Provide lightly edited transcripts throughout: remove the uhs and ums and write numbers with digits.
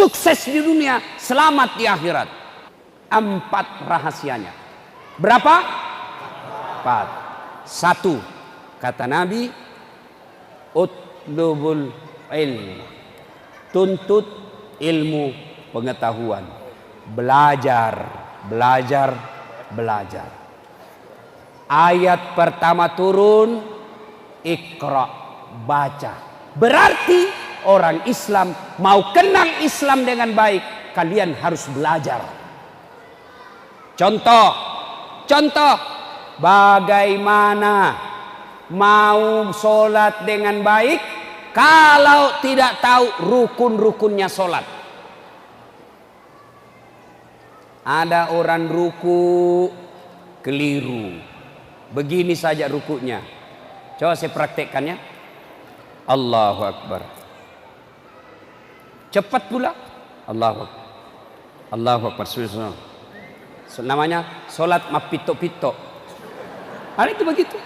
sukses di dunia, selamat di akhirat. 4 rahasianya. Berapa? 4. 1, kata Nabi, utlubul ilm, tuntut ilmu pengetahuan. Belajar, belajar, belajar. Ayat pertama turun, Iqra, baca. Berarti orang Islam mau kenal Islam dengan baik, kalian harus belajar. Contoh, bagaimana mau sholat dengan baik kalau tidak tahu rukun-rukunnya sholat? Ada orang ruku keliru, begini saja rukunya. Coba saya praktekkannya. Allahu Akbar, cepat pula. Allahu Akbar, Allahu Akbar. Namanya sholat mapito-pito. Ada itu begitu.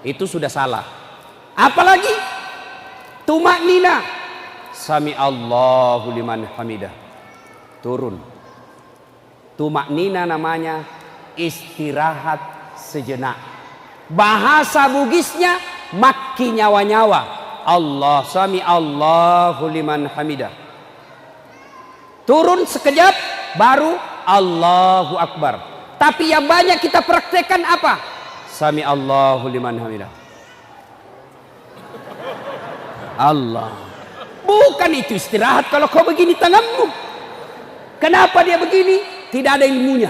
Itu sudah salah. Apalagi tumak nina, sami Allahu liman hamidah, turun. Tumak nina namanya istirahat sejenak. Bahasa Bugisnya makki nyawa-nyawa. Allah, sami Allahu liman hamidah. Turun sekejap, baru Allahu Akbar. Tapi yang banyak kita praktekkan apa? Sami Allahu liman hamidah. Allah. Bukan itu istirahat kalau kau begini tanganmu. Kenapa dia begini? Tidak ada ilmunya.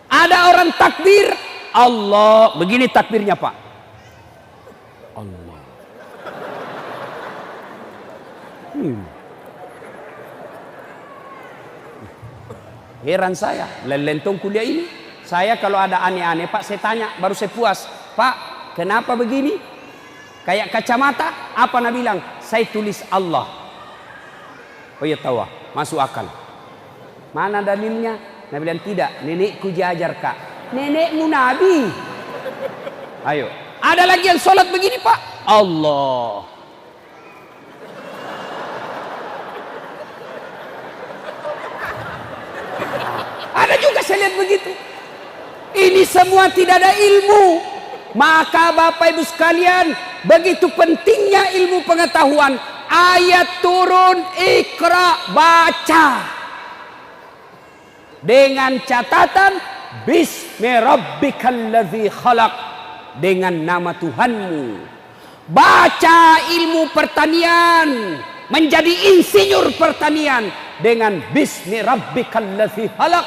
Ada orang takbir, Allah. Begini takbirnya, Pak. Allah. Heran saya, lelentong kuliah ini. Saya kalau ada aneh-aneh, Pak, saya tanya, baru saya puas. Pak, kenapa begini? Kayak kacamata, apa Nabi bilang? Saya tulis Allah. Oh iya tahu, masuk akal. Mana dalilnya? Nabi bilang tidak, nenekku diajar Kak. Nenekmu Nabi. Ayo, ada lagi yang sholat begini, Pak. Allah. Ada juga saya lihat begitu. Ini semua tidak ada ilmu. Maka Bapak Ibu sekalian, begitu pentingnya ilmu pengetahuan. Ayat turun, Iqra, baca. Dengan catatan Bismi rabbikal ladzi khalaq, dengan nama Tuhanmu. Baca ilmu pertanian, menjadi insinyur pertanian dengan Bismi rabbikal ladzi khalaq.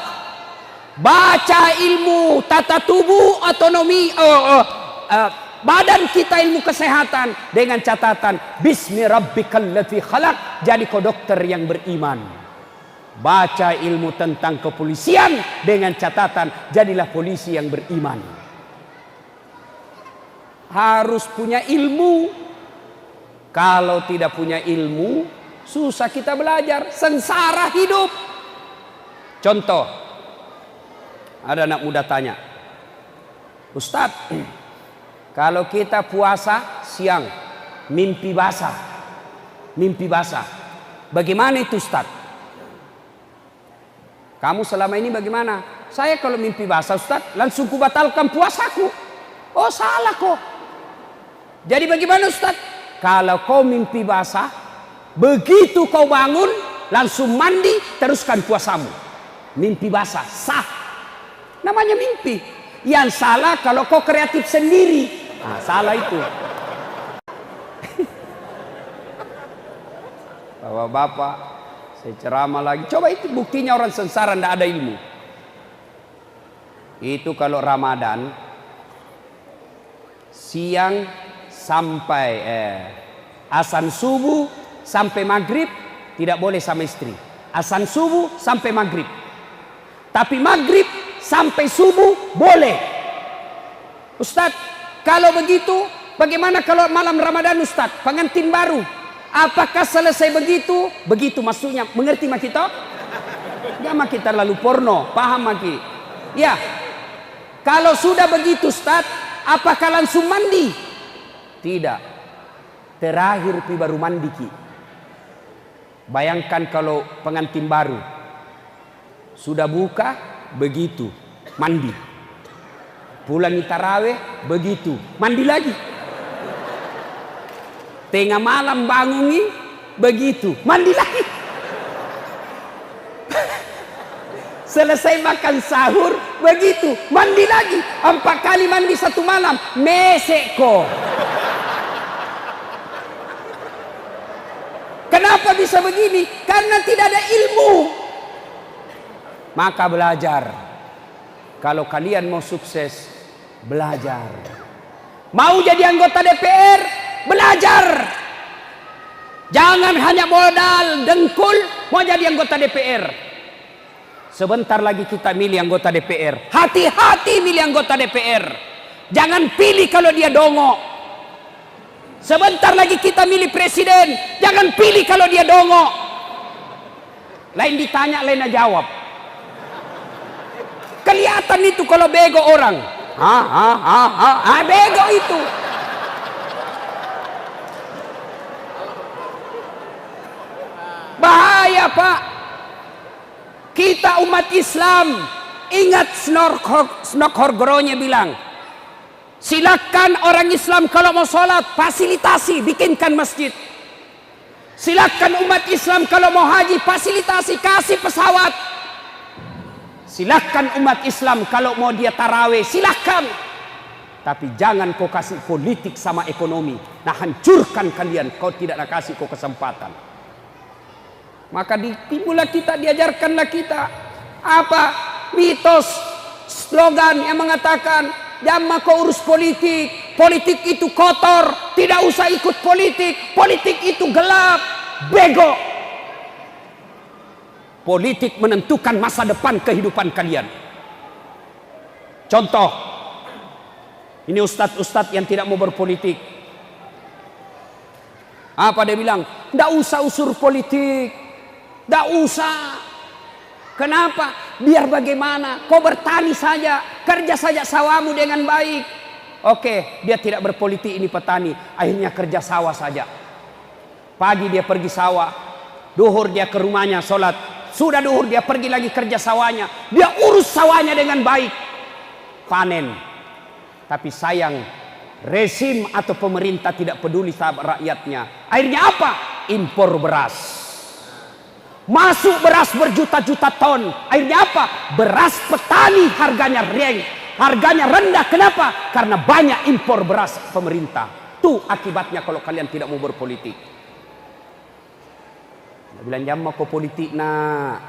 Baca ilmu tata tubuh, otonomi, badan kita, ilmu kesehatan dengan catatan Bismi rabbikal ladzi khalaq. Jadi kau dokter yang beriman. Baca ilmu tentang kepolisian dengan catatan jadilah polisi yang beriman. Harus punya ilmu. Kalau tidak punya ilmu, susah kita belajar, sengsara hidup. Contoh, ada anak muda tanya, Ustadz, kalau kita puasa siang mimpi basah, bagaimana itu Ustadz? Kamu selama ini bagaimana? Saya kalau mimpi basah Ustadz, langsung kubatalkan puasaku. Oh salah kok. Jadi bagaimana Ustadz? Kalau kau mimpi basah, begitu kau bangun, langsung mandi, teruskan puasamu. Mimpi basah, sah. Namanya mimpi. Yang salah kalau kau kreatif sendiri. Nah, salah itu. Bapak-bapak, saya ceramah lagi. Coba itu buktinya orang sengsara tidak ada ilmu. Itu kalau Ramadan siang sampai azan subuh sampai maghrib tidak boleh sama istri. Azan subuh sampai maghrib. Tapi maghrib sampai subuh boleh. Ustadz, kalau begitu bagaimana kalau malam Ramadan Ustadz? Pengantin baru. Apakah selesai begitu? Begitu maksudnya. Mengerti mak kita? Ya mak kita terlalu porno. Paham mak kita? Ya. Kalau sudah begitu Ustaz, apakah langsung mandi? Tidak. terakhir pi baru mandi ki. Bayangkan kalau pengantin baru sudah buka begitu mandi, pulang taraweh begitu mandi lagi, tengah malam bangungi begitu mandi lagi, selesai makan sahur begitu mandi lagi, 4 kali mandi satu malam. Meseko. Kenapa bisa begini? Karena tidak ada ilmu. Maka belajar. Kalau kalian mau sukses, belajar. Mau jadi anggota DPR, belajar. Jangan hanya modal dengkul mau jadi anggota DPR. Sebentar lagi kita milih anggota DPR. Hati-hati milih anggota DPR. Jangan pilih kalau dia dongok. Sebentar lagi kita milih presiden. Jangan pilih kalau dia dongok. Lain ditanya, lain jawab. Kelihatan itu kalau bego orang. Bego itu. Bahaya, Pak. Kita umat Islam, ingat Snokhorgoronya bilang, silakan orang Islam kalau mau sholat, fasilitasi, bikinkan masjid. Silakan umat Islam kalau mau haji, fasilitasi, kasih pesawat. Silakan umat Islam kalau mau dia taraweh, silakan. Tapi jangan kau kasih politik sama ekonomi. Nah, hancurkan kalian, kau tidak nak kasih kau kesempatan. Maka ditimbulah kita, diajarkanlah kita. Apa? Mitos, slogan yang mengatakan, jangan kau urus politik. Politik itu kotor. Tidak usah ikut politik. Politik itu gelap. Bego. Politik menentukan masa depan kehidupan kalian. Contoh. Ini ustadz-ustadz yang tidak mau berpolitik. Apa dia bilang? Tidak usah usur politik. Tidak usah. Kenapa? Biar bagaimana? Kau bertani saja. Kerja saja sawamu dengan baik. Oke, dia tidak berpolitik, ini petani. Akhirnya kerja sawah saja. Pagi dia pergi sawah. Duhur dia ke rumahnya sholat. Sudah duhur dia pergi lagi kerja sawahnya. Dia urus sawahnya dengan baik. Panen. Tapi sayang, rezim atau pemerintah tidak peduli sama rakyatnya. Akhirnya apa? Impor beras. Masuk beras berjuta-juta ton. Akhirnya apa? Beras petani harganya rendah. Kenapa? Karena banyak impor beras pemerintah. Itu akibatnya kalau kalian tidak mau berpolitik. Bilang jangan mau kau politik nak.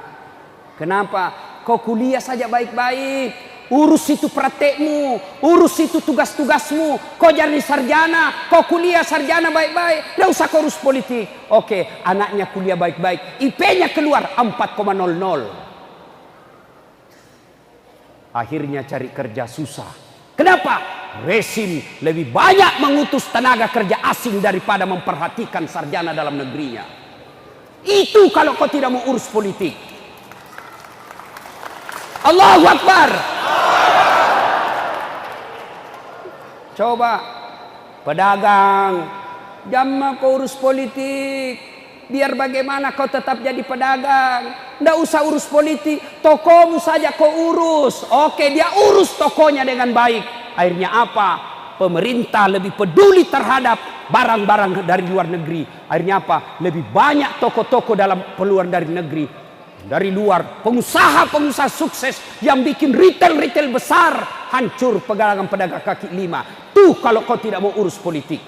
Kenapa? Kau kuliah saja baik-baik. Urus itu praktekmu, urus itu tugas-tugasmu. Kau jadi sarjana, kau kuliah sarjana baik-baik. Tidak usah kau urus politik. Oke, anaknya kuliah baik-baik, IP-nya keluar 4,00. Akhirnya cari kerja susah. Kenapa? Rezim lebih banyak mengutus tenaga kerja asing daripada memperhatikan sarjana dalam negerinya. Itu kalau kau tidak mau urus politik. Allahu Akbar. Coba pedagang, jangan kau urus politik. Biar bagaimana kau tetap jadi pedagang. Tidak usah urus politik. Tokomu saja kau urus. Oke, dia urus tokonya dengan baik. Akhirnya apa? Pemerintah lebih peduli terhadap barang-barang dari luar negeri. Akhirnya apa? Lebih banyak toko-toko dalam peluang dari negeri. Dari luar, pengusaha-pengusaha sukses yang bikin retail-retail besar, hancur pedagang-pedagang kaki lima. Tuh kalau kau tidak mau urus politik.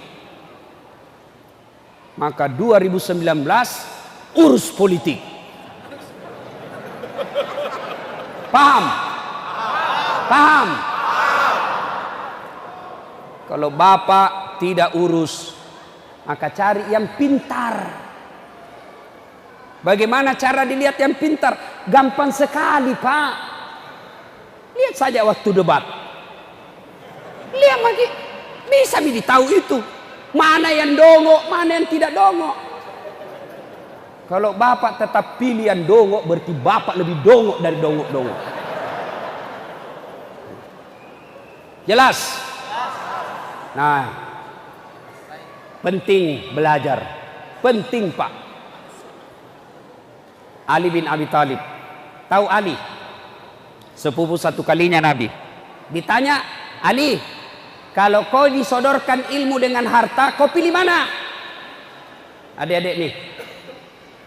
Maka 2019 urus politik. Paham? Paham? Kalau bapak tidak urus, maka cari yang pintar. Bagaimana cara dilihat yang pintar? Gampang sekali, Pak. Lihat saja waktu debat. Lihat lagi. Bisa ditahu itu. Mana yang dongok, mana yang tidak dongok. Kalau bapak tetap pilih yang dongok, berarti bapak lebih dongok dari dongok-dongok. Jelas? Nah, Penting belajar. Penting Pak. Ali bin Abi Thalib. Tahu Ali? Sepupu satu kalinya Nabi. Ditanya, Ali, kalau kau disodorkan ilmu dengan harta, kau pilih mana? Adik-adik nih,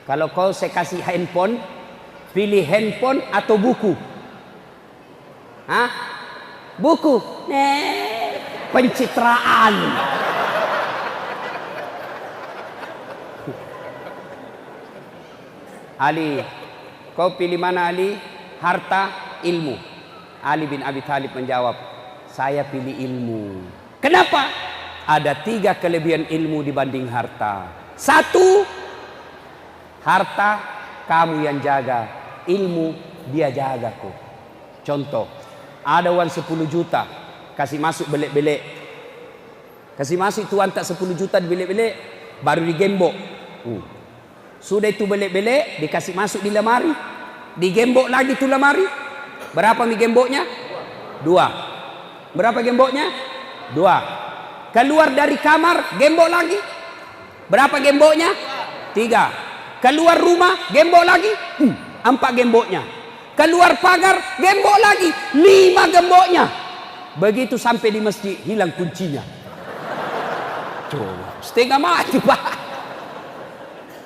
kalau kau saya kasih handphone, pilih handphone atau buku? Hah? Buku? Pencitraan. Ali, kau pilih mana Ali? Harta, ilmu? Ali bin Abi Thalib menjawab, saya pilih ilmu. Kenapa? Ada 3 kelebihan ilmu dibanding harta. 1, harta kamu yang jaga, ilmu dia jaga kok. Contoh, ada uang 10 juta, kasih masuk belek-belek. Kasih masuk tuan tak 10 juta di belek-belek, baru digembok. Sudah itu belek-belek, dikasih masuk di lemari, digembok lagi tuh lemari. Berapa mi gemboknya? 2. Berapa gemboknya? 2. Keluar dari kamar, gembok lagi. Berapa gemboknya? 3. Keluar rumah, gembok lagi. 4 gemboknya. Keluar pagar, gembok lagi. 5 gemboknya. Begitu sampai di masjid, hilang kuncinya. Coba, setengah mati Pak.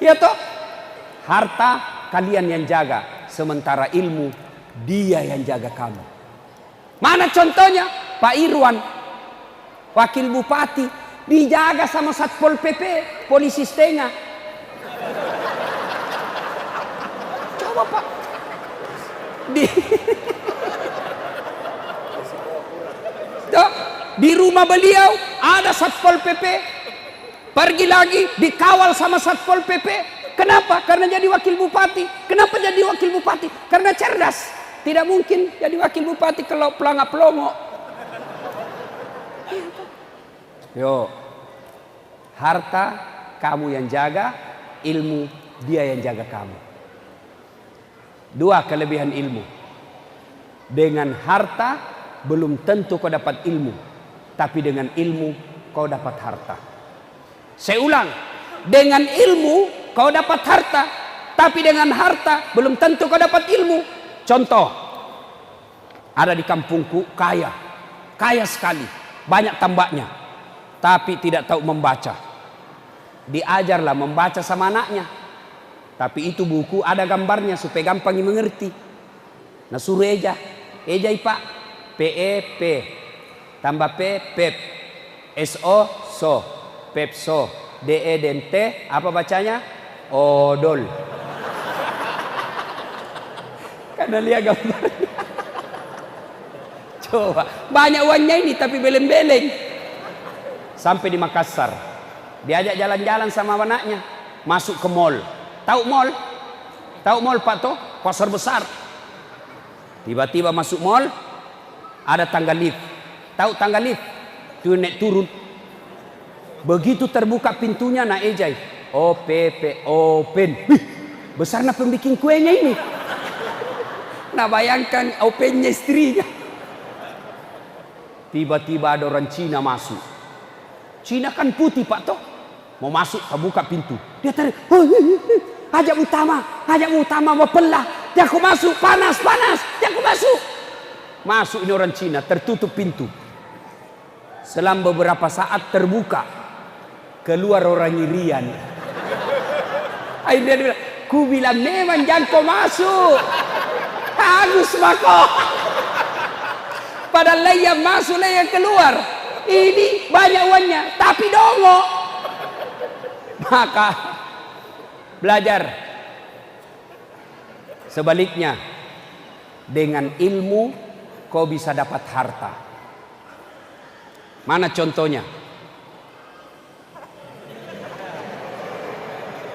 Ya toh? Harta kalian yang jaga, sementara ilmu dia yang jaga kamu. Mana contohnya? Pak Irwan, wakil bupati, dijaga sama Satpol PP, polisi setengah. Coba Pak. Di rumah beliau ada Satpol PP. Pergi lagi dikawal sama Satpol PP. Kenapa? Karena jadi wakil bupati. Kenapa jadi wakil bupati? Karena cerdas. Tidak mungkin jadi wakil bupati kalau pelangap-pelongo. Yo, harta kamu yang jaga, ilmu dia yang jaga kamu. 2 kelebihan ilmu. Dengan harta belum tentu kau dapat ilmu, tapi dengan ilmu kau dapat harta. Saya ulang, dengan ilmu kau dapat harta, tapi dengan harta belum tentu kau dapat ilmu. Contoh, ada di kampungku kaya sekali, banyak tambaknya, tapi tidak tahu membaca. Diajarlah membaca sama anaknya, tapi itu buku ada gambarnya supaya gampang mengerti. Nah suruh ejai Pak, PEP tambah P pep, SO so, pepso, DE dan T apa bacanya? Odol. Karena lihat gambarnya. Coba, banyak uangnya ini tapi beleng-beleng. Sampai di Makassar, diajak jalan-jalan sama anaknya, masuk ke mall. Tahu mall? Tahu mall Pak toh? Pasar besar. Tiba-tiba masuk mall, ada tangga lift. Tahu tangga lift? Tuh naik turun. Begitu terbuka pintunya, nak ejai. OPP, open. Wih, besarnya pembikin kuenya ini. Nah bayangkan opennya istrinya. Tiba-tiba ada orang Cina masuk. Cina kan putih Pak toh. Mau masuk, buka pintu. Dia tarik. Hajab utama berpelah. Dia aku masuk, panas. Dia aku masuk. Masuk ini orang Cina, tertutup pintu. Selang beberapa saat terbuka. Keluar orang Irian. Akhirnya dia bilang, ku bilang memang jangan kau masuk. Bagus mako. Padahal yang masuk yang keluar. Ini banyak uangnya, tapi dongo. Maka belajar. Sebaliknya, dengan ilmu kau bisa dapat harta. Mana contohnya?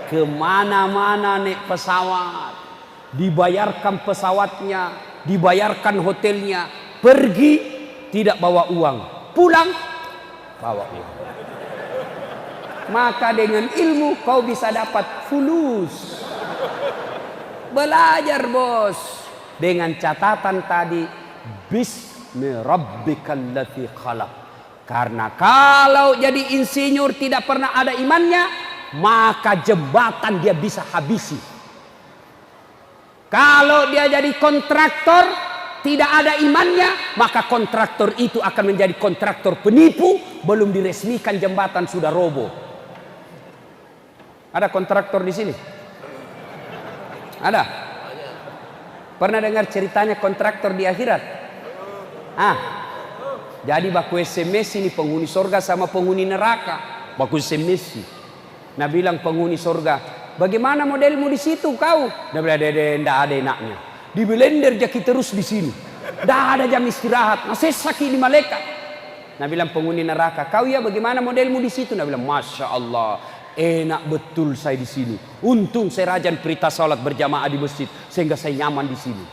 Kemana-mana naik pesawat, dibayarkan pesawatnya, dibayarkan hotelnya, pergi tidak bawa uang, pulang bawa uang. Maka dengan ilmu kau bisa dapat fulus. Belajar bos, dengan catatan tadi, bismi rabbikal ladzi khalaq. Karena kalau jadi insinyur tidak pernah ada imannya, maka jembatan dia bisa habisi. Kalau dia jadi kontraktor tidak ada imannya, maka kontraktor itu akan menjadi kontraktor penipu. Belum diresmikan jembatan sudah roboh. Ada kontraktor di sini? Ada? Pernah dengar ceritanya kontraktor di akhirat? Jadi baku SMS ini penghuni sorga sama penghuni neraka. Baku SMS. Nah bilang penghuni sorga, bagaimana modelmu di situ kau? Dia bilang, tidak ada enaknya. Di blender jaki terus di sini. Tidak ada jam istirahat. Nah sesaki di malaikat. Nah bilang penghuni neraka, kau ya bagaimana modelmu di situ? Nah bilang, Masya Allah, enak betul saya di sini. Untung saya rajin perintah salat berjamaah di masjid sehingga saya nyaman di sini.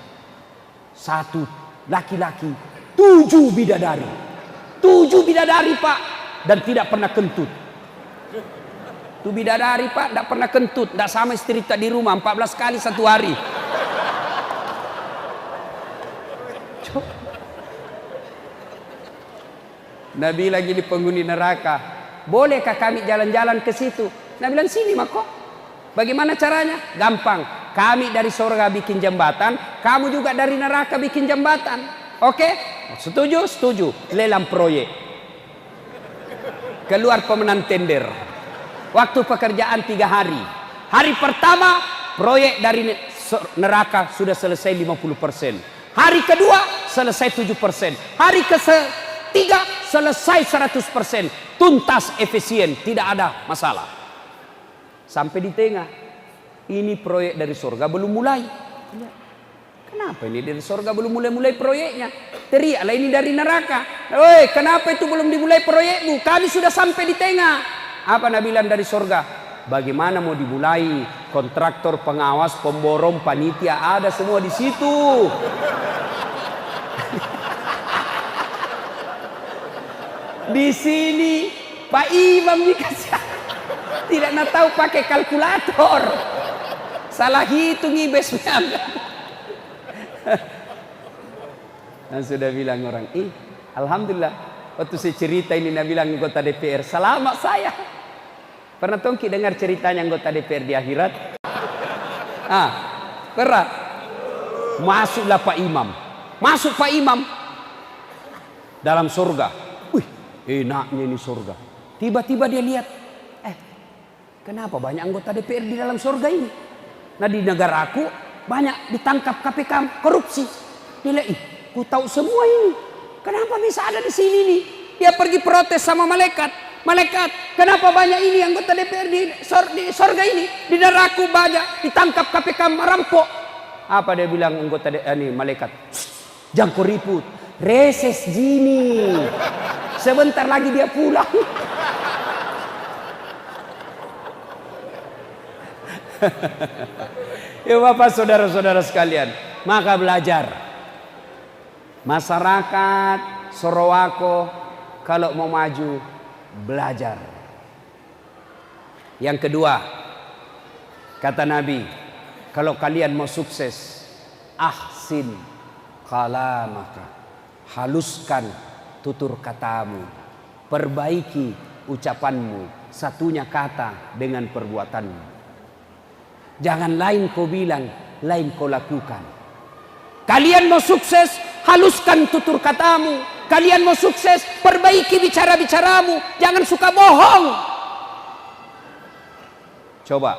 Satu laki-laki, 7 bidadari. 7 bidadari Pak, dan tidak pernah kentut. 7 bidadari Pak, tidak pernah kentut. Tidak sama istri tak di rumah 14 kali satu hari. Nabi lagi di penghuni neraka, bolehkah kami jalan-jalan ke situ? Nabi bilang, sini mako. Bagaimana caranya? Gampang. Kami dari surga bikin jembatan, kamu juga dari neraka bikin jembatan. Oke? Setuju? Setuju. Lelang proyek. Keluar pemenang tender. Waktu pekerjaan 3 hari. Hari pertama proyek dari neraka sudah selesai 50%. Hari kedua selesai 7%. Hari ketiga selesai 100%. Tuntas, efisien, tidak ada masalah. Sampai di tengah. Ini proyek dari surga belum mulai. Kenapa ini dari surga belum mulai proyeknya? Teriaklah ini dari neraka. Woi, kenapa itu belum dimulai proyekmu? Kami sudah sampai di tengah. Apa Nabi bilang dari surga? Bagaimana mau dimulai? Kontraktor, pengawas, pemborong, panitia ada semua di situ. Di sini Pak Imam dikasih tidak nak tahu pakai kalkulator. Salah hitung ibesnya. Dan sudah bilang orang, alhamdulillah. Waktu saya cerita ini Nabi bilang anggota DPR, selamat saya. Pernah tongki dengar ceritanya anggota DPR di akhirat? Pernah. Masuklah Pak Imam. Masuk Pak Imam dalam surga. Wih, enaknya ini surga. Tiba-tiba dia lihat, kenapa banyak anggota DPR di dalam surga ini? Nah di negaraku banyak ditangkap KPK korupsi. Dia lihat, ku tahu semua ini. Kenapa bisa ada di sini nih? Dia pergi protes sama malaikat. Malaikat, kenapa banyak ini anggota DPR di surga ini? Di neraka banyak ditangkap KPK merampok. Apa dia bilang anggota malaikat? Jangan kau ribut. Reses gini. Sebentar lagi dia pulang. Ya Bapak saudara-saudara sekalian, maka belajar. Masyarakat Sorowako kalau mau maju belajar. Yang kedua, kata Nabi, kalau kalian mau sukses, ahsin kalamaka, haluskan tutur katamu, perbaiki ucapanmu, satunya kata dengan perbuatanmu. Jangan lain kau bilang, lain kau lakukan. Kalian mau sukses, haluskan tutur katamu. Kalian mau sukses, perbaiki bicara-bicaramu. Jangan suka bohong. Coba,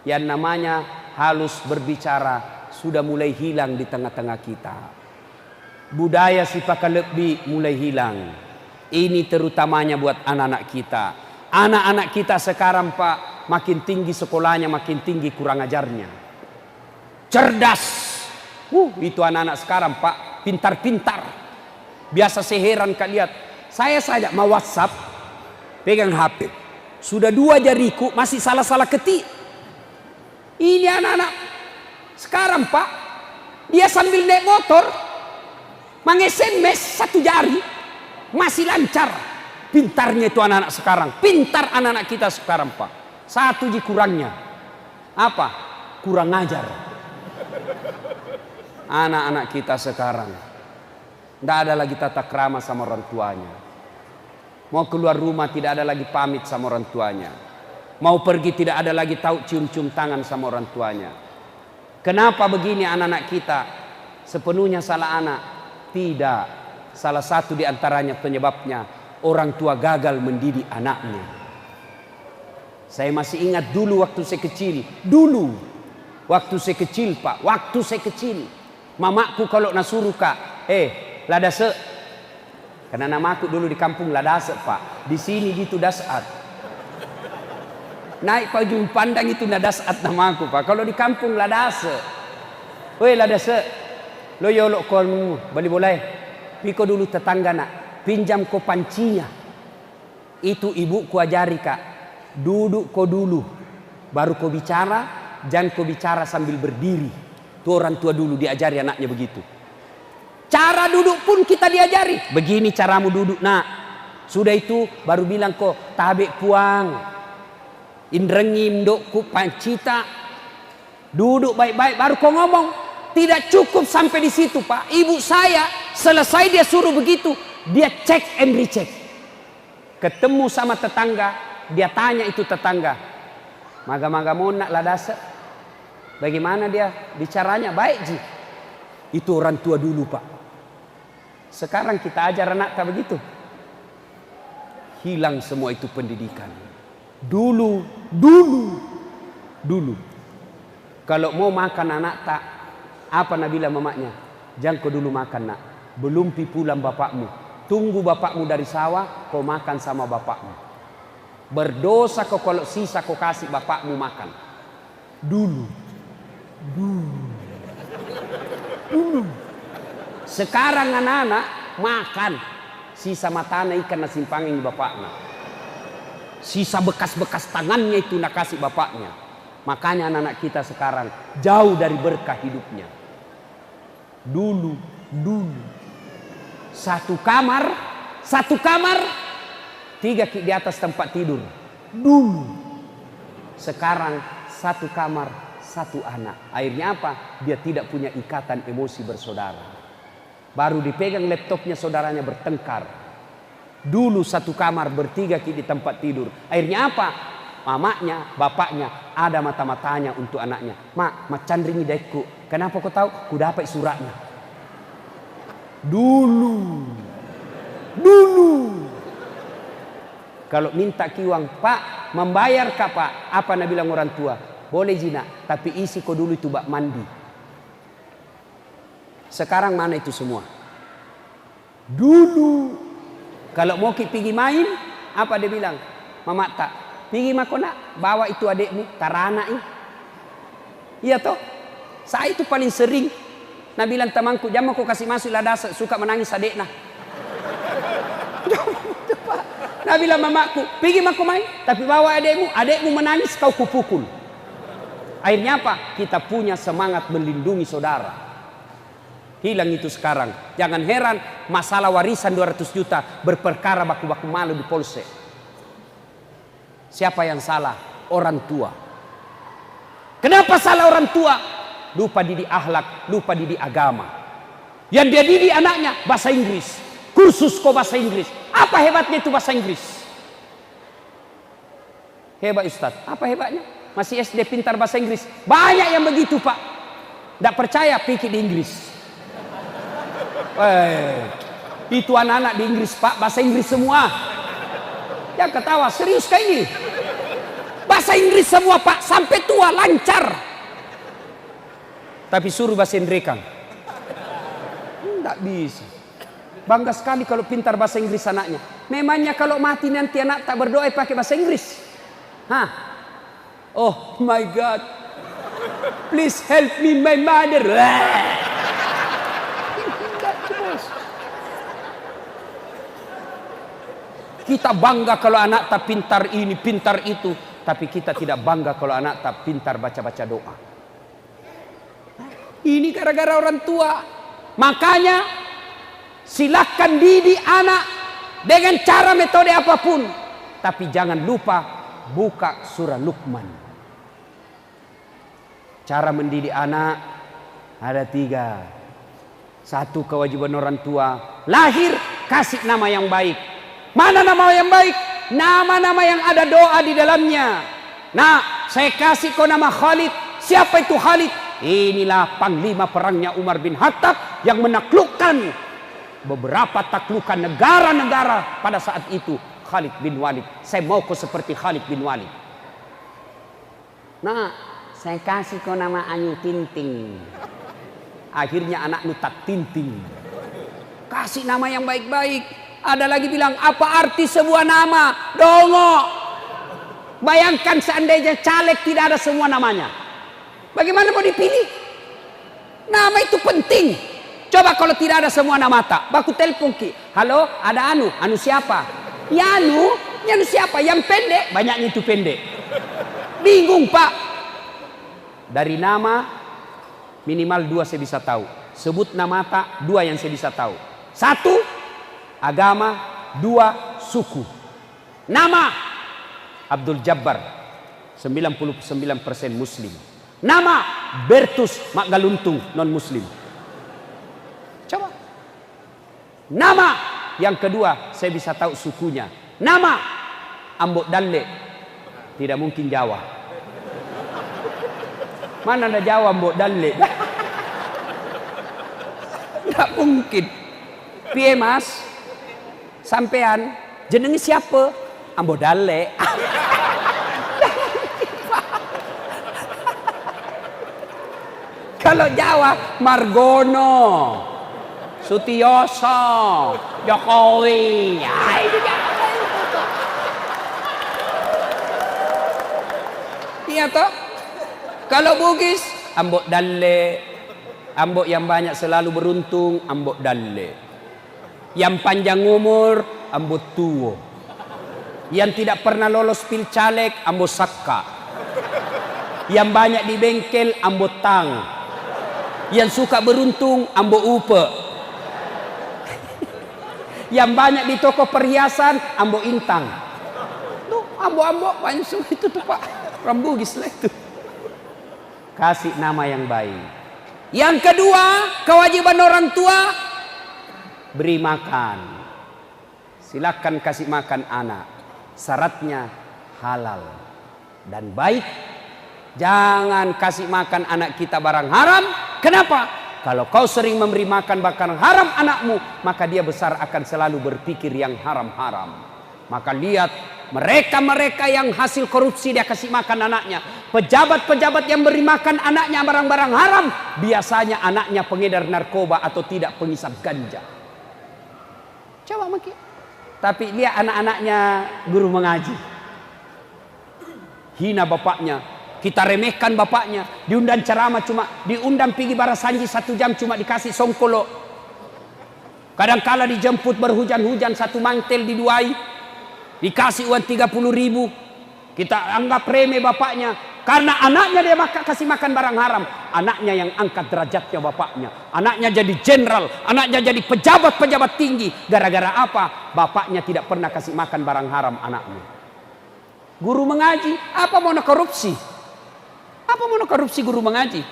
yang namanya halus berbicara sudah mulai hilang di tengah-tengah kita. Budaya sifat lebih mulai hilang. Ini terutamanya buat anak-anak kita. Anak-anak kita sekarang Pak, makin tinggi sekolahnya, makin tinggi kurang ajarnya. Cerdas. Itu anak-anak sekarang Pak, pintar-pintar. Biasa saya heran Kak lihat. Saya saja mau WhatsApp, pegang HP. Sudah 2 jariku masih salah-salah ketik. Ini anak-anak sekarang Pak, dia sambil naik motor, meng-SMS 1 jari, masih lancar. Pintarnya itu anak-anak sekarang. Pintar anak-anak kita sekarang Pak. 1 kurangnya. Apa? Kurang ajar. Anak-anak kita sekarang. Tidak ada lagi tata krama sama orang tuanya. Mau keluar rumah tidak ada lagi pamit sama orang tuanya. Mau pergi tidak ada lagi tahu cium-cium tangan sama orang tuanya. Kenapa begini anak-anak kita? Sepenuhnya salah anak? Tidak. Salah satu di antaranya penyebabnya orang tua gagal mendidik anaknya. Saya masih ingat dulu waktu saya kecil. Dulu waktu saya kecil Pak. Waktu saya kecil. Mamaku kalau nasuruh Kak. Ladase. Karena namaku dulu di kampung Ladase Pak. Di sini gitu Dasat. Naik ujung pandang itu Nadasat namaku Pak. Kalau di kampung Ladase. Woi Ladase. Lo yolok kolmu. Bali boleh. Piko dulu tetangga nak. Pinjam ko pancinya. Itu ibuku ajari Kak. Duduk ko dulu. Baru ko bicara. Jangan ko bicara sambil berdiri. Itu orang tua dulu diajari anaknya begitu. Cara duduk pun kita diajari. Begini caramu duduk nak. Sudah itu baru bilang kok tabe puang. Indrengim dokku pancita. Duduk baik-baik baru kau ngomong. Tidak cukup sampai di situ Pak. Ibu saya selesai dia suruh begitu. Dia cek and recheck. Ketemu sama tetangga. Dia tanya itu tetangga. Maga-maga mau nak Ladase. Bagaimana dia bicaranya? Baik Ji. Itu orang tua dulu Pak. Sekarang kita ajar anak tak begitu. Hilang semua itu pendidikan. Dulu. Kalau mau makan anak tak, apa Nabila mamaknya? Jangan kau dulu makan nak. Belum pulang bapakmu. Tunggu bapakmu dari sawah, kau makan sama bapakmu. Berdosa kau kalau sisa kau kasih bapakmu makan. Dulu. Sekarang anak-anak makan sisa matana ikan na simpangin bapaknya. Sisa bekas-bekas tangannya itu nak kasih bapaknya. Makanya anak-anak kita sekarang jauh dari berkah hidupnya. Dulu. Satu kamar, 3 di atas tempat tidur. Dulu. Sekarang 1 kamar, 1 anak. Akhirnya apa? Dia tidak punya ikatan emosi bersaudara. Baru dipegang laptopnya saudaranya bertengkar. Dulu 1 kamar 3 di tempat tidur. Akhirnya apa? Mamanya, bapaknya ada mata-matanya untuk anaknya. Mak candringi dekku. Kenapa kau tahu? Ku dapat suratnya. Dulu. Kalau minta kiwang, Pak membayar kah Pak? Apa Nabi bilang orang tua? Boleh Jina, tapi isi kau dulu itu bak mandi. Sekarang mana itu semua? Dulu. Kalau mau pergi main, apa dia bilang? Mama tak, pergi makona, bawa itu adikmu, tarana ini. Iya toh? Saya itu paling sering. Nah bilang temanku, jangan aku kasih masuk Ladase, suka menangis adik nah. Nah bilang mamaku, pergi mako main, tapi bawa adikmu menangis kau kupukul. Akhirnya apa? Kita punya semangat melindungi saudara. Hilang itu sekarang. Jangan heran masalah warisan 200 juta berperkara baku-baku malu di polsek. Siapa yang salah? Orang tua. Kenapa salah orang tua? Lupa didik akhlak, lupa didik agama. Yang dia didik anaknya bahasa Inggris. Kursus kok bahasa Inggris. Apa hebatnya itu bahasa Inggris? Hebat Ustaz. Apa hebatnya? Masih SD pintar bahasa Inggris. Banyak yang begitu Pak. Tidak percaya pikir di Inggris. Itu anak-anak di Inggris Pak, bahasa Inggris semua. Yang ketawa, serius kayak ini. Bahasa Inggris semua Pak, sampai tua lancar. Tapi suruh bahasa Indrekang. Tidak bisa. Bangga sekali kalau pintar bahasa Inggris anaknya. Memangnya kalau mati nanti anak tak berdoa pakai bahasa Inggris? Hah? Oh my God. Please help me my mother. Kita bangga kalau anak tak pintar ini, pintar itu. Tapi kita tidak bangga kalau anak tak pintar baca-baca doa. Ini gara-gara orang tua. Makanya silakan didik anak dengan cara metode apapun. Tapi jangan lupa buka surah Luqman. Cara mendidik anak ada 3. 1, kewajiban orang tua. Lahir, kasih nama yang baik. Mana nama yang baik? Nama-nama yang ada doa di dalamnya. Nah, saya kasih kau nama Khalid. Siapa itu Khalid? Inilah panglima perangnya Umar bin Khattab yang menaklukkan beberapa taklukan negara-negara pada saat itu. Khalid bin Walid. Saya mau kau seperti Khalid bin Walid. Nah, saya kasih kau nama Anyu Tinting. Akhirnya anak lu tak tinting. Kasih nama yang baik-baik. Ada lagi bilang, apa arti sebuah nama? Dongo. Bayangkan seandainya caleg tidak ada semua namanya. Bagaimana mau dipilih? Nama itu penting. Coba kalau tidak ada semua nama tak. Baku telepon ki. Halo, ada Anu. Anu siapa? Ya Anu siapa? Yang pendek. Banyaknya itu pendek. Bingung Pak. Dari nama minimal 2 saya bisa tahu. Sebut nama tak 2 yang saya bisa tahu. 1 agama, 2 suku. Nama Abdul Jabbar 99% muslim. Nama Bertus Magaluntung non muslim. Coba. Nama yang kedua saya bisa tahu sukunya. Nama Ambok Dalle. Tidak mungkin Jawa. Mana ada Jawa Ambok Dalle? Tidak mungkin. Piye Mas? Sampean jenenge siapa? Ambok Dalle. Kalau Jawa Margono, Sutioso, Jokowi. Ya, itu Jawa. Iya toh? Kalau Bugis Ambok Dalle. Ambok yang banyak selalu beruntung Ambok Dalle. Yang panjang umur Ambok Tuwo. Yang tidak pernah lolos pilcaleg Ambok Sakka. Yang banyak di bengkel Ambok Tang. Yang suka beruntung Ambok Upe. Yang banyak di toko perhiasan Ambok Intang. Tuh Ambok-ambok banyak semua itu tuh Pak. Rambugis lah itu. Kasih nama yang baik. Yang kedua, kewajiban orang tua beri makan. Silakan kasih makan anak. Syaratnya halal dan baik. Jangan kasih makan anak kita barang haram. Kenapa? Kalau kau sering memberi makan barang haram anakmu, maka dia besar akan selalu berpikir yang haram-haram. Maka lihat mereka-mereka yang hasil korupsi dia kasih makan anaknya. Pejabat-pejabat yang beri makan anaknya barang-barang haram, biasanya anaknya pengedar narkoba atau tidak pengisap ganja. Coba mungkin. Tapi lihat anak-anaknya guru mengaji. Hina bapaknya. Kita remehkan bapaknya. Diundang ceramah cuma. Diundang pergi barasanji 1 jam cuma dikasih songkolo. Kadang-kala dijemput berhujan-hujan 1 mantel diduai. Dikasih uang 30.000. Kita anggap remeh bapaknya. Karena anaknya dia kasih makan barang haram. Anaknya yang angkat derajatnya bapaknya. Anaknya jadi jenderal. Anaknya jadi pejabat-pejabat tinggi. Gara-gara apa? Bapaknya tidak pernah kasih makan barang haram anaknya. Guru mengaji. Apa mau korupsi? Apa mau korupsi guru mengaji?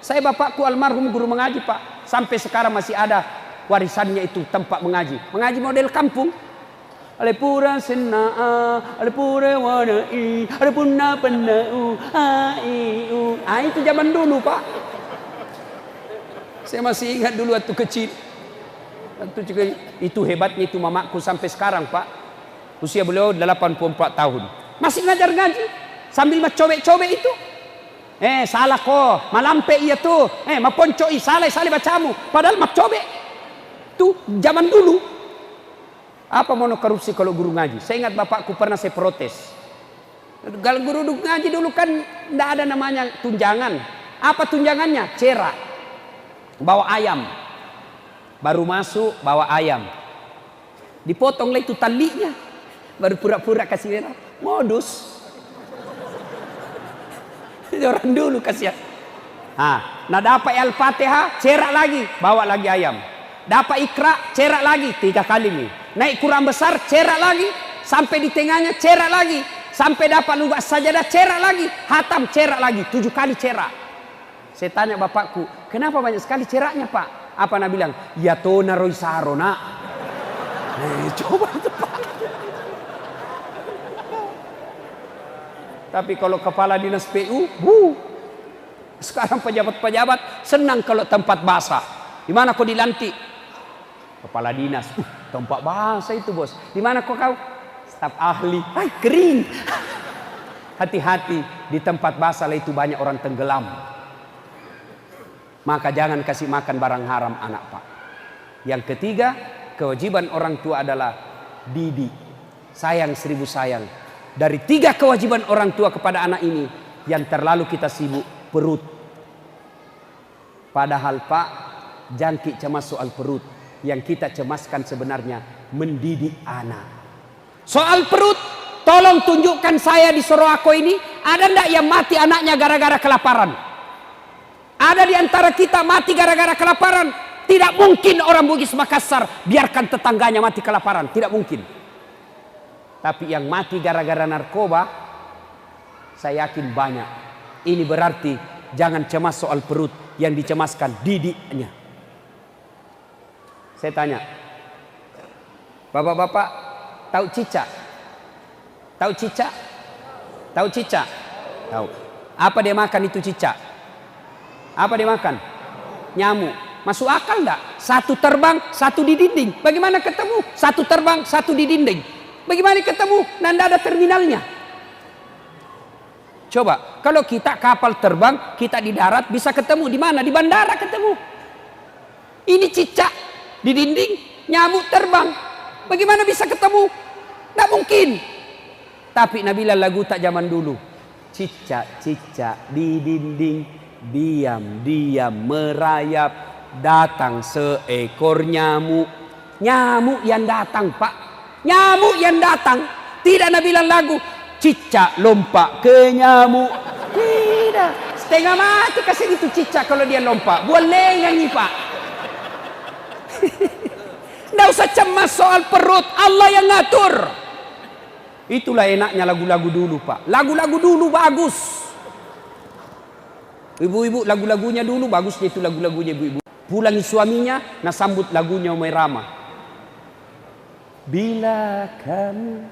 Saya bapakku almarhum guru mengaji Pak. Sampai sekarang masih ada warisannya itu tempat mengaji. Mengaji model kampung. Alepura senaa, alepura wanai, alepuna penau, aiu. Itu zaman dulu Pak. Saya masih ingat dulu waktu kecil. Itu hebatnya itu mamaku sampai sekarang Pak. Usia beliau 84 tahun. Masih ngajar ngaji sambil mencobek-cobek itu. Salah kok, malampe iya tuh. Maponcoi salah bacamu. Padahal macobek. Tuh zaman dulu. Apa mau korupsi kalau guru ngaji? Saya ingat bapakku pernah saya protes. Kalau guru ngaji dulu kan tidak ada namanya tunjangan. Apa tunjangannya? Cerak. Bawa ayam. Baru masuk bawa ayam. Dipotonglah itu talinya. Baru pura-pura kasih merah. Modus. Itu orang dulu kasihan. Nah dapat Al-Fatihah, cerak lagi. Bawa lagi ayam. Dapat Iqra, cerak lagi 3 kali nih. Naik Quran besar, cerak lagi. Sampai di tengahnya, cerak lagi. Sampai dapat lubak sajadah, cerak lagi. Hatam, cerak lagi. 7 kali cerak. Saya tanya bapakku, kenapa banyak sekali ceraknya Pak? Apa nak bilang? Ya tona roisaro nak. Coba itu Pak. Tapi kalau kepala dinas PU, sekarang pejabat-pejabat senang kalau tempat basah. Di mana kau dilantik? Kepala dinas. Tempat basah itu bos. Di mana kau? Staf ahli. Hai, kering. Hati-hati, di tempat basah itu banyak orang tenggelam. Maka jangan kasih makan barang haram anak pak. Yang ketiga, kewajiban orang tua adalah didik. Sayang 1000 sayang. Dari 3 kewajiban orang tua kepada anak ini, yang terlalu kita sibuk perut. Padahal pak, jangkik cemas soal perut. Yang kita cemaskan sebenarnya mendidik anak. Soal perut, tolong tunjukkan saya di Sorowako ini, ada ndak yang mati anaknya gara-gara kelaparan? Ada di antara kita mati gara-gara kelaparan? Tidak mungkin orang Bugis Makassar biarkan tetangganya mati kelaparan, tidak mungkin. Tapi yang mati gara-gara narkoba, saya yakin banyak. Ini berarti jangan cemas soal perut, yang dicemaskan didiknya. Saya tanya, bapak-bapak tahu cicak? Tahu cicak? Tahu cicak? Tahu. Apa dia makan itu cicak? Apa dia makan? Nyamuk. Masuk akal enggak? Satu terbang, satu di dinding. Bagaimana ketemu? Satu terbang, satu di dinding. Bagaimana ketemu? Nanda ada terminalnya. Coba, kalau kita kapal terbang, kita di darat bisa ketemu di mana? Di bandara ketemu. Ini cicak di dinding, nyamuk terbang. Bagaimana bisa ketemu? Tidak mungkin. Tapi Nabila lagu tak zaman dulu. Cicak-cicak di dinding, diam-diam merayap, datang seekor nyamuk. Nyamuk yang datang pak. Nyamuk yang datang. Tidak Nabila lagu. Cicak lompat ke nyamuk. Tidak. Setengah mati kasih itu cicak kalau dia lompat. Boleh nyanyi pak. Tidak usah cemas soal perut. Allah yang ngatur. Itulah enaknya lagu-lagu dulu pak. Lagu-lagu dulu bagus. Ibu-ibu lagu-lagunya dulu bagusnya itu lagu-lagunya ibu-ibu. Pulangi suaminya, nah sambut lagunya Umay Rama. Bila kamu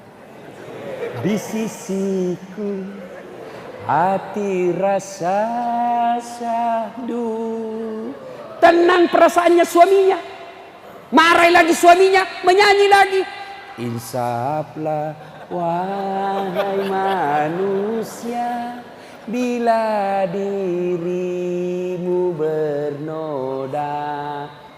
di sisiku, hati rasa syahdu. Tenang perasaannya suaminya. Marah lagi suaminya, menyanyi lagi. Insaflah wahai manusia, bila dirimu bernoda.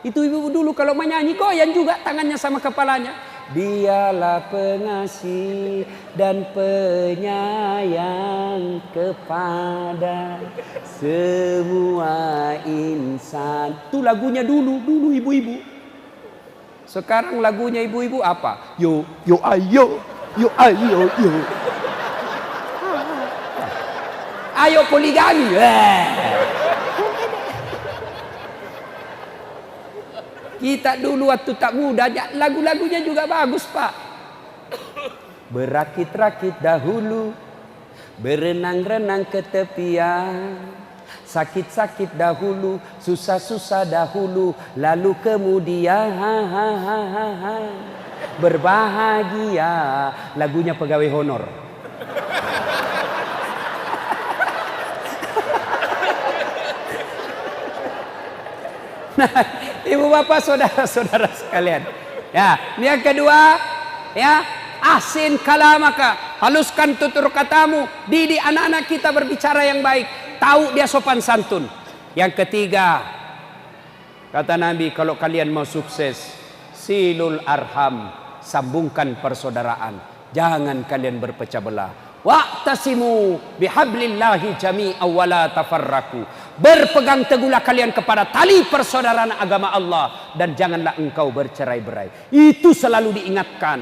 Itu ibu dulu kalau menyanyi goyang juga tangannya sama kepalanya. Dialah pengasih dan penyayang kepada semua insan. Itu lagunya dulu ibu-ibu. Sekarang lagunya ibu-ibu apa? Yo ayo, yo ayo, yo. Ayo poligami. Kita dulu waktu tak muda, lagu-lagunya juga bagus pak. Berakit-rakit dahulu, berenang-renang ke tepian. Sakit-sakit dahulu, susah-susah dahulu, lalu kemudian berbahagia. Lagunya pegawai honor. Nah, ibu bapak saudara-saudara sekalian. Ya, ini yang kedua, ya, ahsin kalamaka, haluskan tutur katamu, didik anak-anak kita berbicara yang baik, tahu dia sopan santun. Yang ketiga, kata Nabi, kalau kalian mau sukses, silul arham, sambungkan persaudaraan, jangan kalian berpecah belah. Wa'tasimu bihablillahi jami'an wa la tafarraku. Berpegang teguhlah kalian kepada tali persaudaraan agama Allah dan janganlah engkau bercerai-berai. Itu selalu diingatkan.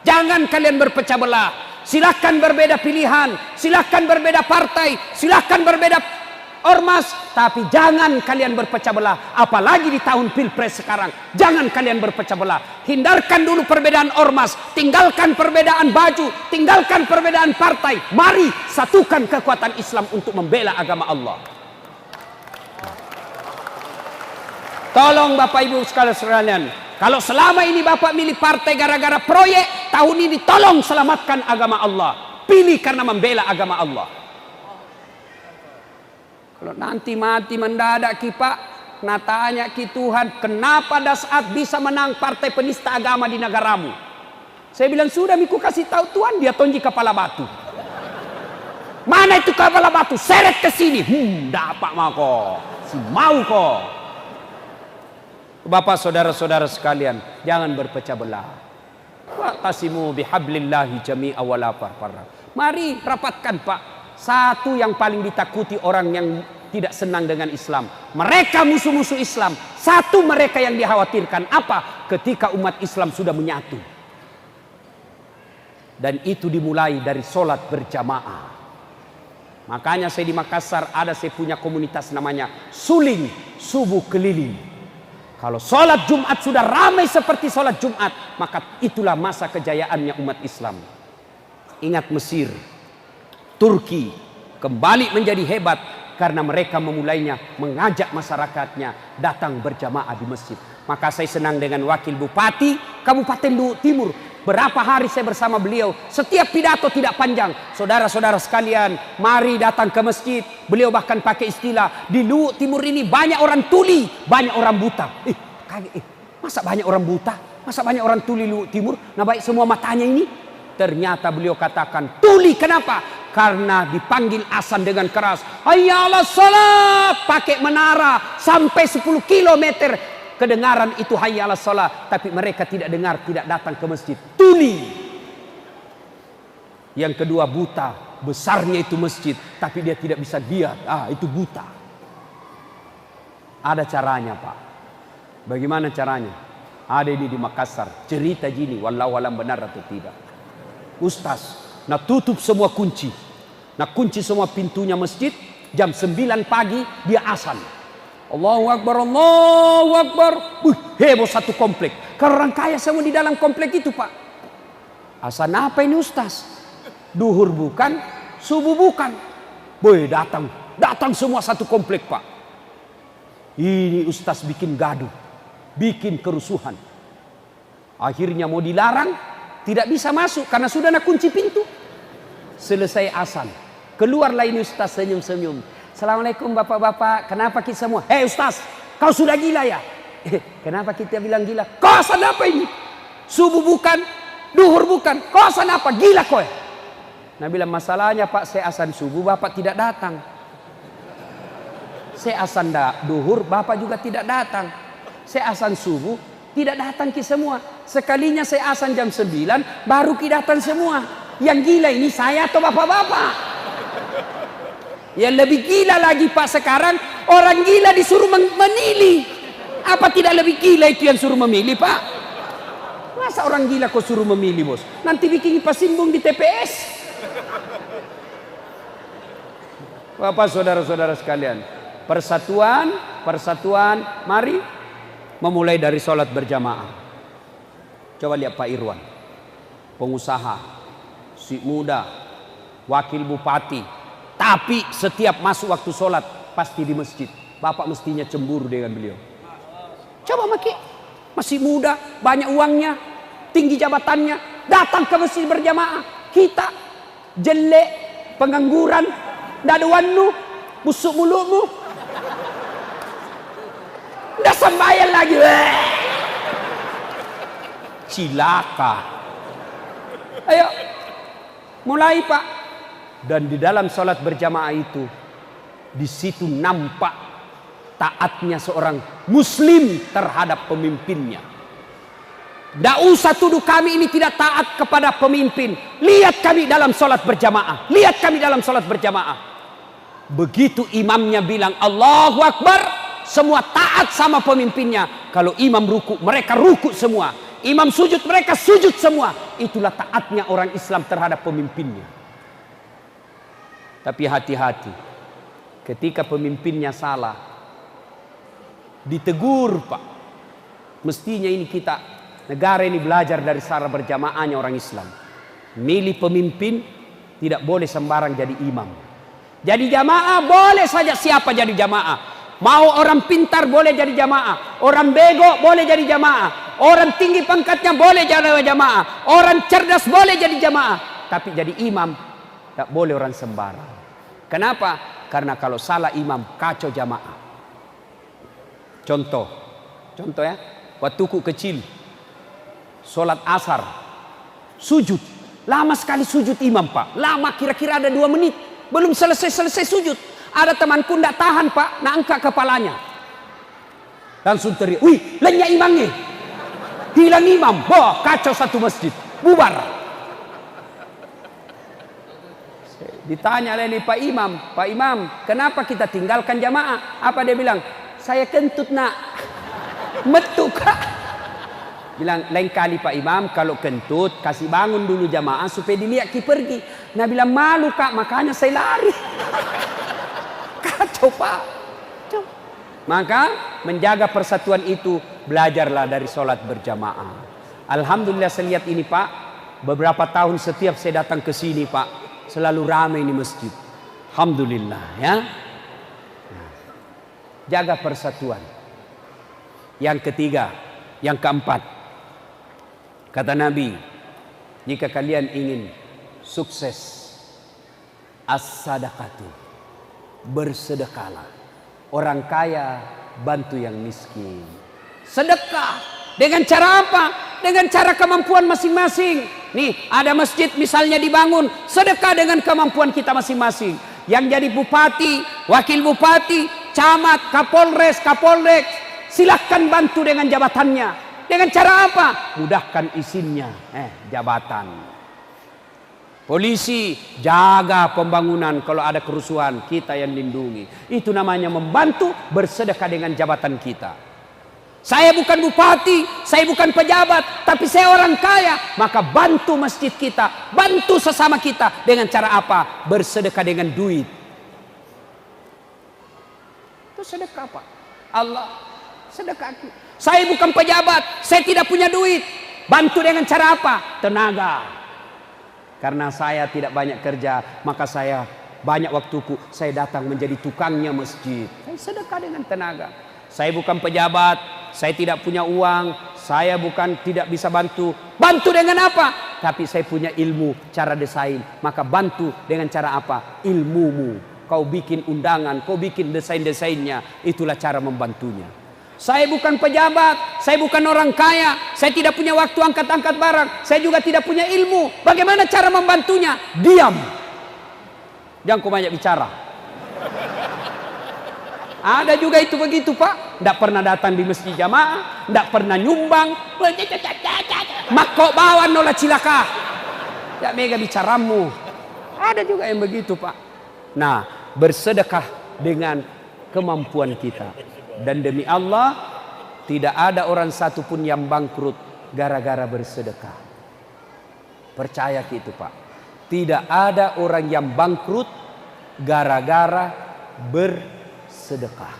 Jangan kalian berpecah belah. Silahkan berbeda pilihan, silahkan berbeda partai, silahkan berbeda ormas, tapi jangan kalian berpecah belah. Apalagi di tahun pilpres sekarang, jangan kalian berpecah belah. Hindarkan dulu perbedaan ormas, tinggalkan perbedaan baju, tinggalkan perbedaan partai. Mari satukan kekuatan Islam untuk membela agama Allah. Tolong Bapak Ibu sekalian, kalau selama ini Bapak milih partai gara-gara proyek, tahun ini tolong selamatkan agama Allah. pilih karena membela agama Allah. Kalau nanti mati mendadak ki Pak, nah tanya ki Tuhan, kenapa Dasat bisa menang partai penista agama di negaramu? Saya bilang, sudah miku kasih tahu Tuhan, dia tonji kepala batu. Mana itu kepala batu? Seret ke sini. Dapat mau kok. Si mau kok. Bapak saudara-saudara sekalian, jangan berpecah belah. Wa'tasimu bihablillahi jami'a wa la tafarraqu. Mari rapatkan Pak. Satu yang paling ditakuti orang yang tidak senang dengan Islam. Mereka musuh-musuh Islam. Satu mereka yang dikhawatirkan apa? Ketika umat Islam sudah menyatu. Dan itu dimulai dari sholat berjamaah. Makanya saya di Makassar ada saya punya komunitas namanya Suling Subuh Keliling. Kalau sholat Jumat sudah ramai seperti sholat Jumat, maka itulah masa kejayaannya umat Islam. Ingat Mesir, Turki kembali menjadi hebat karena mereka memulainya mengajak masyarakatnya datang berjamaah di masjid. Maka saya senang dengan Wakil Bupati Kabupaten Luwu Timur. Berapa hari saya bersama beliau, setiap pidato tidak panjang. Saudara-saudara sekalian, mari datang ke masjid. Beliau bahkan pakai istilah, di Luwu Timur ini banyak orang tuli, banyak orang buta. Masa banyak orang buta? Masa banyak orang tuli Luwu Timur? Nah baik semua matanya ini? Ternyata beliau katakan, tuli kenapa? Karena dipanggil azan dengan keras. Hayya 'alas shalah, pakai menara sampai 10 kilometer. Kedengaran itu hayya 'alas shalah, tapi mereka tidak dengar, tidak datang ke masjid. Tuli. Yang kedua buta, besarnya itu masjid, tapi dia tidak bisa lihat. Itu buta. Ada caranya Pak. Bagaimana caranya? Ada ini di Makassar, cerita gini, wallahu alam benar atau tidak. Ustaz, nah tutup semua kunci. Nah kunci semua pintunya masjid, jam 9 pagi dia azan. Allahu Akbar, Allahu Akbar. Heboh satu komplek. Kalau orang kaya semua di dalam komplek itu Pak. Azan apa ini Ustaz? Duhur bukan, subuh bukan. Boy datang semua satu komplek Pak. Ini Ustaz bikin gaduh, bikin kerusuhan. Akhirnya mau dilarang, tidak bisa masuk karena sudah nak kunci pintu. Selesai azan, keluarlah ini Ustaz senyum-senyum. Assalamualaikum bapak-bapak, kenapa kita semua? Hei Ustaz, kau sudah gila ya? Kenapa kita bilang gila? Kau azan apa ini? Subuh bukan, duhur bukan, kau azan apa? Gila kau ya? Nah bilang masalahnya Pak, saya azan subuh, bapak tidak datang. Saya azan duhur, bapak juga tidak datang. Saya azan subuh, tidak datang ki semua. Sekalinya saya azan jam 9, baru ki datang semua. Yang gila ini saya atau bapak-bapak? Yang lebih gila lagi Pak sekarang, orang gila disuruh memilih. Apa tidak lebih gila itu yang suruh memilih Pak? Masa orang gila kok suruh memilih bos? Nanti bikin pasimbung di TPS. Bapak saudara-saudara sekalian, persatuan, mari memulai dari sholat berjamaah. Coba lihat Pak Irwan, pengusaha, si muda, wakil bupati. Tapi setiap masuk waktu sholat pasti di masjid. Bapak mestinya cemburu dengan beliau. Coba masih muda, banyak uangnya, tinggi jabatannya, datang ke masjid berjamaah. Kita jelek, pengangguran, tidak ada wanu, busuk mulutmu, tidak sembahyang lagi. Cilaka. Ayo, mulai Pak. Dan di dalam sholat berjamaah itu, di situ nampak taatnya seorang muslim terhadap pemimpinnya. Tidak usah tuduh kami ini tidak taat kepada pemimpin. Lihat kami dalam sholat berjamaah. Lihat kami dalam sholat berjamaah. Begitu imamnya bilang Allahu Akbar, semua taat sama pemimpinnya. Kalau imam ruku, mereka ruku semua. Imam sujud, mereka sujud semua. Itulah taatnya orang Islam terhadap pemimpinnya. Tapi hati-hati, ketika pemimpinnya salah, ditegur Pak. Mestinya ini kita, negara ini belajar dari cara berjamaahnya orang Islam. Milih pemimpin, tidak boleh sembarang jadi imam. Jadi jamaah boleh saja siapa jadi jamaah. Mau orang pintar boleh jadi jamaah. Orang bego boleh jadi jamaah. Orang tinggi pangkatnya boleh jadi jamaah. Orang cerdas boleh jadi jamaah. Tapi jadi imam, Tidak boleh orang sembarang. Kenapa? Karena kalau salah imam, kacau jamaah. Contoh ya, waktuku kecil, sholat asar, sujud. Lama sekali sujud imam, Pak. Lama, kira-kira ada 2 menit. Belum selesai sujud. Ada temanku tidak tahan, Pak, nak angkat kepalanya. Langsung teriak, wih, lenyap imamnya. Hilang imam. Wah, kacau satu masjid. Bubar. Ditanya oleh Pak Imam, kenapa kita tinggalkan jamaah? Apa dia bilang? Saya kentut, nak. Metu, Kak. Bilang, lain kali Pak Imam, kalau kentut, kasih bangun dulu jamaah supaya dilihat ki pergi. Nah bilang, malu, Kak, makanya saya lari. Kacau, Pak. Maka menjaga persatuan itu, belajarlah dari sholat berjamaah. Alhamdulillah saya lihat ini, Pak. Beberapa tahun setiap saya datang ke sini, Pak, selalu ramai ini masjid. Alhamdulillah, ya. Jaga persatuan. Yang ketiga, yang keempat, kata Nabi, jika kalian ingin sukses, as-sadaqatu, bersedekahlah. Orang kaya bantu yang miskin. Sedekah dengan cara apa? Dengan cara kemampuan masing-masing. Nih, ada masjid misalnya dibangun, sedekah dengan kemampuan kita masing-masing. Yang jadi bupati, wakil bupati, camat, kapolres, kapolrek, silahkan bantu dengan jabatannya. Dengan cara apa? Mudahkan izinnya, jabatan. Polisi jaga pembangunan, kalau ada kerusuhan kita yang lindungi. Itu namanya membantu, bersedekah dengan jabatan kita. Saya bukan bupati, saya bukan pejabat, tapi saya orang kaya, maka bantu masjid kita, bantu sesama kita dengan cara apa? Bersedekah dengan duit. Itu sedekah, Pak. Allah sedekah. Saya bukan pejabat, saya tidak punya duit, bantu dengan cara apa? Tenaga. Karena saya tidak banyak kerja, maka saya banyak waktuku, saya datang menjadi tukangnya masjid. Saya sedekah dengan tenaga. Saya bukan pejabat, saya tidak punya uang, saya bukan tidak bisa bantu. Bantu dengan apa? Tapi saya punya ilmu, cara desain. Maka bantu dengan cara apa? Ilmumu. Kau bikin undangan, kau bikin desain-desainnya. Itulah cara membantunya. Saya bukan pejabat, saya bukan orang kaya, saya tidak punya waktu angkat-angkat barang, saya juga tidak punya ilmu. Bagaimana cara membantunya? Diam. Jangan kau banyak bicara. Ada juga itu begitu, Pak. Tidak pernah datang di masjid jamaah, tidak pernah nyumbang. Mak kok bawa nolah cilaka. Tidak mega bicaramu. Ada juga yang begitu, Pak. Nah, bersedekah dengan kemampuan kita. Dan demi Allah, tidak ada orang satupun yang bangkrut gara-gara bersedekah. Percaya gitu, Pak. Tidak ada orang yang bangkrut gara-gara bersedekah.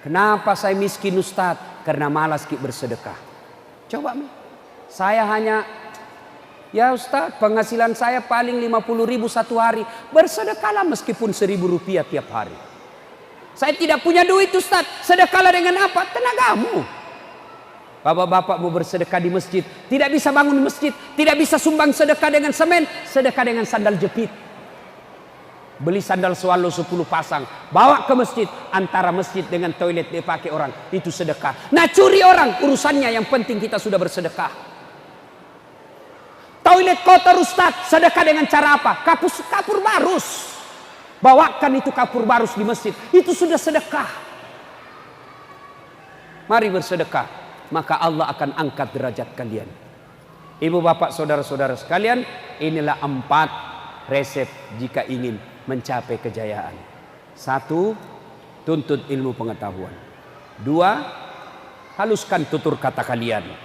Kenapa saya miskin, Ustaz? Karena malas bersedekah. Coba, saya hanya, ya Ustaz, penghasilan saya paling 50.000 satu hari. Bersedekahlah meskipun 1.000 rupiah tiap hari. Saya tidak punya duit, Ustaz. Sedekahlah dengan apa? Tenagamu. Bapak-bapak mau bersedekah di masjid, tidak bisa bangun masjid, tidak bisa sumbang sedekah dengan semen, sedekah dengan sandal jepit. Beli sandal swallow 10 pasang, bawa ke masjid. Antara masjid dengan toilet dipakai orang, itu sedekah. Nah, curi orang urusannya, yang penting kita sudah bersedekah. Toilet kotor, Ustaz, sedekah dengan cara apa? Kapur barus. Bawakan itu kapur barus di masjid, itu sudah sedekah. Mari bersedekah, maka Allah akan angkat derajat kalian. Ibu bapak saudara-saudara sekalian, inilah 4 resep jika ingin mencapai kejayaan. 1, tuntut ilmu pengetahuan. 2, haluskan tutur kata kalian.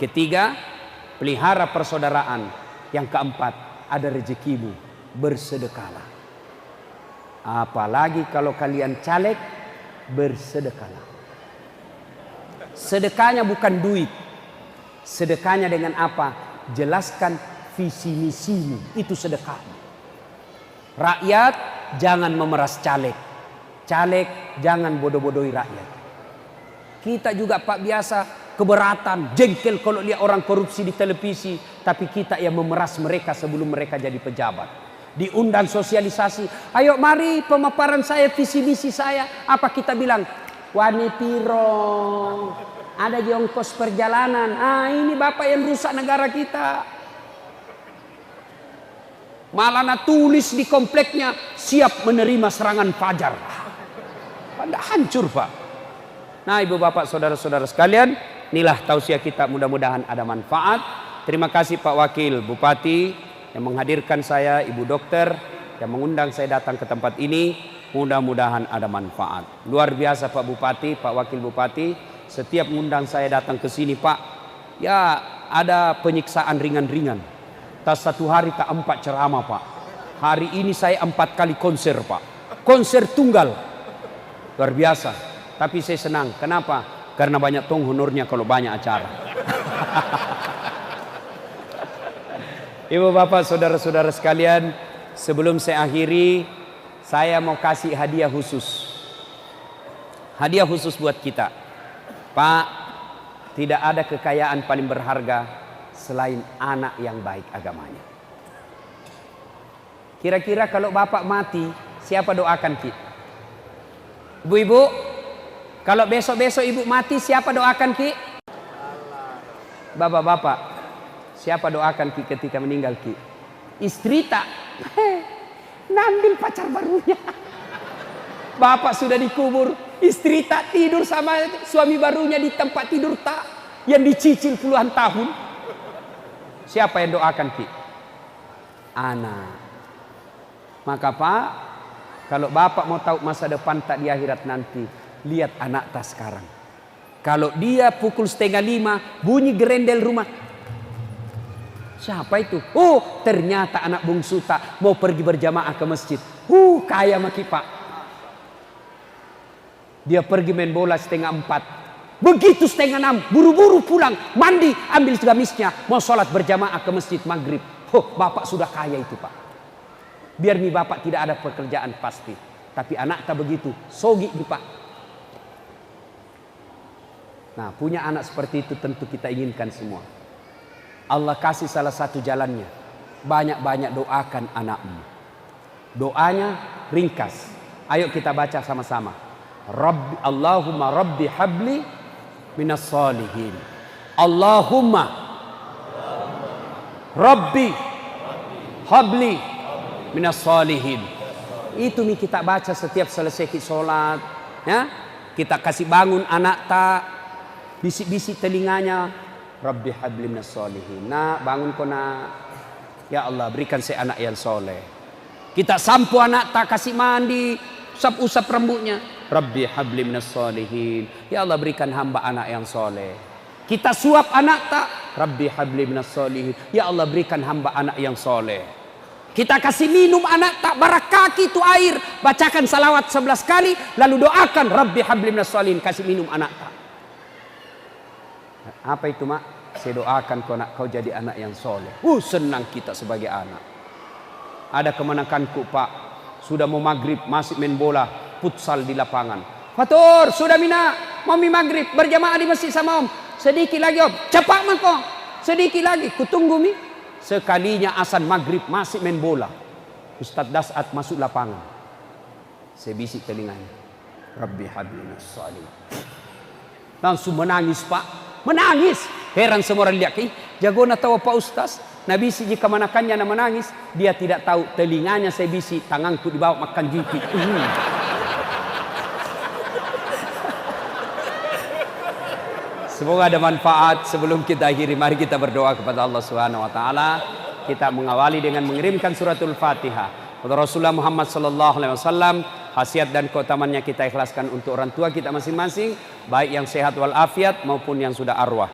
3, pelihara persaudaraan. Yang 4, ada rezekimu, bersedekahlah. Apalagi kalau kalian caleg, bersedekahlah. Sedekahnya bukan duit. Sedekahnya dengan apa? Jelaskan visi misimu. Itu sedekah. Rakyat jangan memeras caleg. Caleg jangan bodoh-bodohi rakyat. Kita juga, Pak, biasa keberatan, jengkel kalau lihat orang korupsi di televisi. Tapi kita yang memeras mereka sebelum mereka jadi pejabat. diundang sosialisasi. Ayo mari pemaparan saya, visi misi saya. Apa kita bilang? Wani piro, ada di ongkos perjalanan. Ini bapak yang rusak negara kita. Malah tulis di kompleknya, siap menerima serangan fajar. Pada hancur pak. Nah ibu bapak saudara-saudara sekalian, inilah tausiah kita, mudah-mudahan ada manfaat. Terima kasih Pak Wakil Bupati yang menghadirkan saya, Ibu Dokter yang mengundang saya datang ke tempat ini. Mudah-mudahan ada manfaat. Luar biasa Pak Bupati, Pak Wakil Bupati. Setiap mengundang saya datang ke sini Pak, ya ada penyiksaan ringan-ringan. Tak satu hari tak 4 ceramah Pak. Hari ini saya 4 kali konser Pak. Konser tunggal. Luar biasa. Tapi saya senang. Kenapa? Karena banyak tong honornya kalau banyak acara. Ibu bapak saudara-saudara sekalian, sebelum saya akhiri, saya mau kasih hadiah khusus. Hadiah khusus buat kita. Pak, tidak ada kekayaan paling berharga selain anak yang baik agamanya. Kira-kira kalau bapak mati, siapa doakan kita? Ibu-ibu, kalau besok-besok ibu mati, siapa doakan ki? Bapak-bapak, siapa doakan ki ketika meninggal ki? Istri tak? Ngambil pacar barunya. Bapak sudah dikubur, istri tak tidur sama suami barunya di tempat tidur tak, yang dicicil puluhan tahun. Siapa yang doakan ki? Anak. Maka Pak, kalau bapak mau tahu masa depan tak di akhirat nanti, lihat anak tak sekarang. Kalau dia pukul 4:30 bunyi gerendel rumah, siapa itu? Oh, ternyata anak bungsu tak mau pergi berjamaah ke masjid. Kaya maki Pak. Dia pergi main bola 3:30. Begitu 5:30 buru-buru pulang, mandi, ambil gamisnya, mau sholat berjamaah ke masjid maghrib. Bapak sudah kaya itu Pak. Biar nih bapak tidak ada pekerjaan pasti, tapi anak tak begitu, sogi nih Pak. Nah, punya anak seperti itu tentu kita inginkan semua. Allah kasih salah satu jalannya. Banyak-banyak doakan anakmu. Doanya ringkas. Ayo kita baca sama-sama. Allahumma Rabbi habli minas solihin. Allahumma Rabbi habli minas solihin. Itu nih kita baca setiap selesai kita sholat. Ya? Kita kasih bangun anak tak. Bisik-bisik telinganya, Rabbi habli minas solihin. Nak, bangun kau nak. Ya Allah, berikan saya anak yang soleh. Kita sampo anak tak, kasih mandi, usap-usap rambutnya. Rabbi habli minas solihin. Ya Allah, berikan hamba anak yang soleh. Kita suap anak tak, Rabbi habli minas solihin. Ya Allah, berikan hamba anak yang soleh. Kita kasih minum anak tak, barakaki itu air. Bacakan salawat 11 kali, lalu doakan Rabbi habli minas solihin. Kasih minum anak tak. Apa itu mak? Saya doakan kau jadi anak yang soleh. Senang kita sebagai anak. Ada kemenakanku Pak. Sudah mau maghrib, masih main bola futsal di lapangan. Fatur, sudah mina, mami maghrib berjamaah di masjid sama om. Sedikit lagi om, cepat mako. Sedikit lagi, kutunggu mi. Sekalinya azan maghrib masih main bola. Ustadz Dasat masuk lapangan. Saya bisik telinganya. Rabbi habli minas solihin. Langsung menangis Pak. Menangis. Heran semua orang lihat. Jago na tahu Pak Ustaz. Nabi si jika manakannya na menangis. Dia tidak tahu telinganya saya bisi. Tanganku dibawa makan jipit. Semoga ada manfaat. Sebelum kita akhiri, mari kita berdoa kepada Allah Subhanahu wa taala. Kita mengawali dengan mengirimkan suratul Fatihah kepada Rasulullah Muhammad sallallahu alaihi wasallam. Khasiat dan keutamannya kita ikhlaskan untuk orang tua kita masing-masing, baik yang sehat walafiat maupun yang sudah arwah.